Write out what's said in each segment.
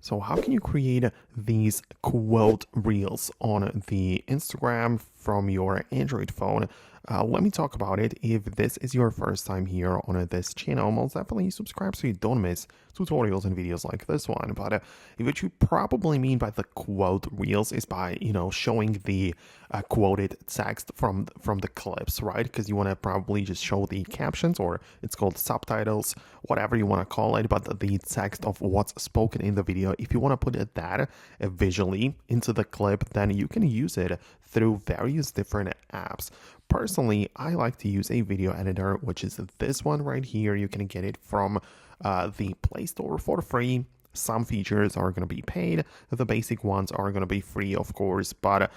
So how can you create these quote reels on the Instagram from your Android phone? Let me talk about it. If this is your first time here on this channel, most definitely subscribe so you don't miss tutorials and videos like this one. But what you probably mean by the quote reels is by, showing the quoted text from the clips, right? Because you want to probably just show the captions, or it's called subtitles, whatever you want to call it, but the text of what's spoken in the video. If you want to put that visually into the clip, then you can use it through various different apps. Personally, I like to use a video editor, which is this one right here. You can get it from the Play Store for free. Some features are going to be paid. The basic ones are going to be free, of course, but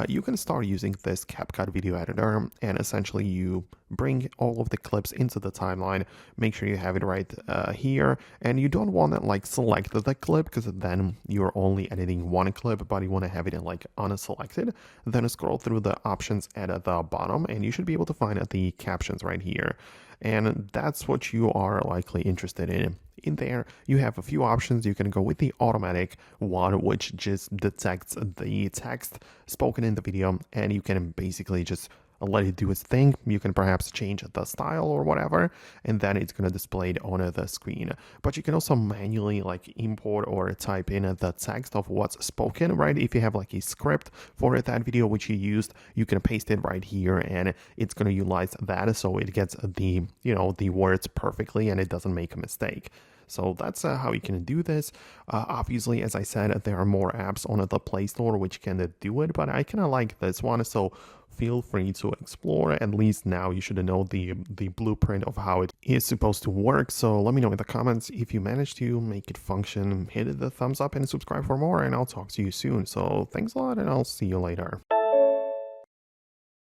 you can start using this CapCut video editor, and essentially you bring all of the clips into the timeline. Make sure you have it right here, and you don't want to select the clip, because then you're only editing one clip, but you want to have it unselected. Then scroll through the options at the bottom, and you should be able to find the captions right here. And that's what you are likely interested in. In there, you have a few options. You can go with the automatic one, which just detects the text spoken in the video, and you can basically just let it do its thing. You can perhaps change the style or whatever, and then it's going to display it on the screen. But you can also manually import or type in the text of what's spoken, right? If you have a script for that video which you used, you can paste it right here, and it's going to utilize that so it gets the words perfectly and it doesn't make a mistake. So that's how you can do this. Obviously, as I said, there are more apps on the Play Store which can do it, but I kind of like this one, so feel free to explore. At least now you should know the blueprint of how it is supposed to work. So let me know in the comments if you managed to make it function. Hit the thumbs up and subscribe for more, and I'll talk to you soon. So thanks a lot, and I'll see you later.